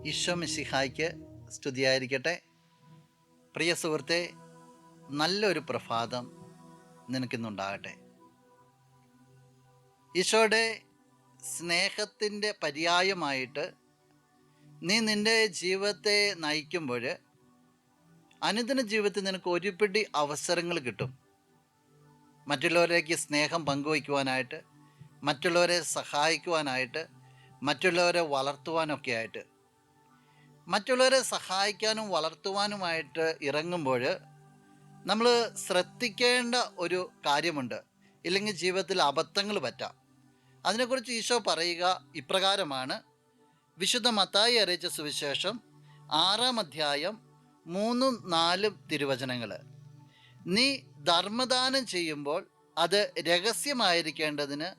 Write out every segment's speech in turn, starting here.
ഈശോ മിശിഹായ്ക്ക് സ്തുതിയായിരിക്കട്ടെ. പ്രിയ സുഹൃത്തെ, നല്ലൊരു പ്രഭാതം നിനക്കിന്നുണ്ടാകട്ടെ. ഈശോയുടെ സ്നേഹത്തിൻ്റെ പര്യായമായിട്ട് നീ നിൻ്റെ ജീവിതത്തെ നയിക്കുമ്പോൾ അനുദിന ജീവിതത്തിൽ നിനക്ക് ഒരു പിടി അവസരങ്ങൾ കിട്ടും. മറ്റുള്ളവരേക്ക് സ്നേഹം പങ്കുവയ്ക്കുവാനായിട്ട്, മറ്റുള്ളവരെ സഹായിക്കുവാനായിട്ട്, മറ്റുള്ളവരെ വളർത്തുവാനൊക്കെ ആയിട്ട്. മറ്റുള്ളവരെ സഹായിക്കാനും വളർത്തുവാനുമായിട്ട് ഇറങ്ങുമ്പോൾ നമ്മൾ ശ്രദ്ധിക്കേണ്ട ഒരു കാര്യമുണ്ട്. ഇല്ലെങ്കിൽ ജീവിതത്തിൽ അബദ്ധങ്ങൾ പറ്റാം. അതിനെക്കുറിച്ച് ഈശോ പറയുക ഇപ്രകാരമാണ്. വിശുദ്ധ മത്തായി അറിയിച്ച സുവിശേഷം 6-ാം അധ്യായം 3-4 തിരുവചനങ്ങൾ. നീ ധർമ്മദാനം ചെയ്യുമ്പോൾ അത് രഹസ്യമായിരിക്കേണ്ടതിന്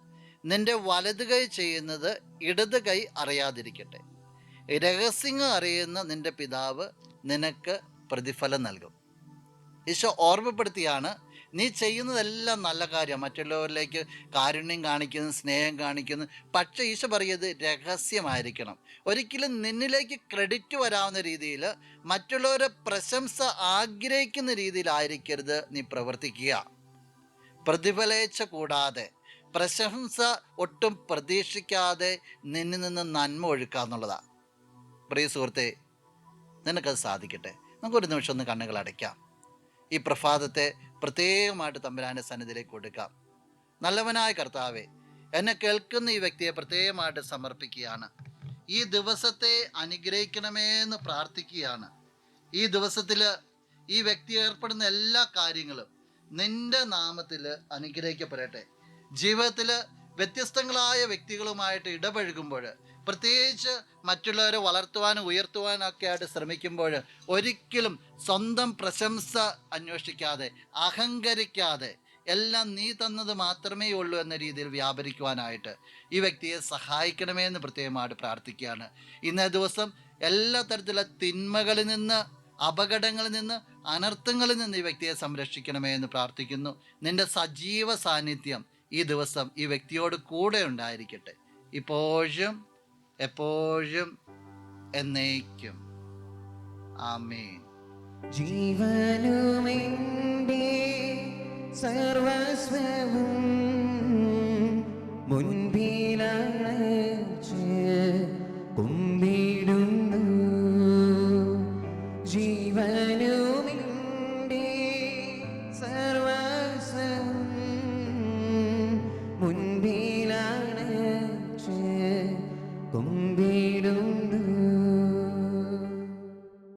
നിൻ്റെ വലത് കൈ ചെയ്യുന്നത് ഇടത് കൈ അറിയാതിരിക്കട്ടെ. രഹസ്യങ്ങൾ അറിയുന്ന നിൻ്റെ പിതാവ് നിനക്ക് പ്രതിഫലം നൽകും. ഈശോ ഓർമ്മപ്പെടുത്തിയാണ്, നീ ചെയ്യുന്നതെല്ലാം നല്ല കാര്യം, മറ്റുള്ളവരിലേക്ക് കാരുണ്യം കാണിക്കുന്നു, സ്നേഹം കാണിക്കുന്നു. പക്ഷേ ഈശോ പറയുന്നത് രഹസ്യമായിരിക്കണം. ഒരിക്കലും നിന്നിലേക്ക് ക്രെഡിറ്റ് വരാവുന്ന രീതിയിൽ, മറ്റുള്ളവരെ പ്രശംസ ആഗ്രഹിക്കുന്ന രീതിയിലായിരിക്കരുത് നീ പ്രവർത്തിക്കുക. പ്രതിഫലേച്ഛ കൂടാതെ, പ്രശംസ ഒട്ടും പ്രതീക്ഷിക്കാതെ നിന്നിൽ നിന്ന് നന്മ ഒഴുക്കുക എന്നുള്ളതാണ്. പ്രിയ സുഹൃത്തെ, നിനക്കത് സാധിക്കട്ടെ. നമുക്കൊരു നിമിഷം ഒന്ന് കണ്ണുകൾ അടയ്ക്കാം. ഈ പ്രഭാതത്തെ പ്രത്യേകമായിട്ട് തമ്പുരാൻ്റെ സന്നിധിയിലേക്ക് കൊടുക്കാം. നല്ലവനായ കർത്താവേ, എന്നെ കേൾക്കുന്ന ഈ വ്യക്തിയെ പ്രത്യേകമായിട്ട് സമർപ്പിക്കുകയാണ്. ഈ ദിവസത്തെ അനുഗ്രഹിക്കണമേ എന്ന് പ്രാർത്ഥിക്കുകയാണ്. ഈ ദിവസത്തിൽ ഈ വ്യക്തി ഏർപ്പെടുന്ന എല്ലാ കാര്യങ്ങളും നിൻ്റെ നാമത്തിൽ അനുഗ്രഹിക്കപ്പെടട്ടെ. ജീവിതത്തിൽ വ്യത്യസ്തങ്ങളായ വ്യക്തികളുമായിട്ട് ഇടപഴകുമ്പോൾ, പ്രത്യേകിച്ച് മറ്റുള്ളവരെ വളർത്തുവാനും ഉയർത്തുവാനും ഒക്കെ ആയിട്ട് ശ്രമിക്കുമ്പോൾ, ഒരിക്കലും സ്വന്തം പ്രശംസ അന്വേഷിക്കാതെ, അഹങ്കരിക്കാതെ, എല്ലാം നീ തന്നത് മാത്രമേ ഉള്ളൂ എന്ന രീതിയിൽ വ്യാപരിക്കുവാനായിട്ട് ഈ വ്യക്തിയെ സഹായിക്കണമേ എന്ന് പ്രത്യേകമായിട്ട് പ്രാർത്ഥിക്കുകയാണ്. ഇന്നേ ദിവസം എല്ലാ തരത്തിലുള്ള തിന്മകളിൽ നിന്ന്, അപകടങ്ങളിൽ നിന്ന്, അനർത്ഥങ്ങളിൽ നിന്ന് ഈ വ്യക്തിയെ സംരക്ഷിക്കണമേ എന്ന് പ്രാർത്ഥിക്കുന്നു. നിൻ്റെ സജീവ സാന്നിധ്യം ഈ ദിവസം ഈ വ്യക്തിയോട് കൂടെ ഉണ്ടായിരിക്കട്ടെ, ഇപ്പോഴും എപ്പോഴും എന്നേക്കും. ആമേൻ. ജീവനുമെൻ്റെ സർവസ്വവും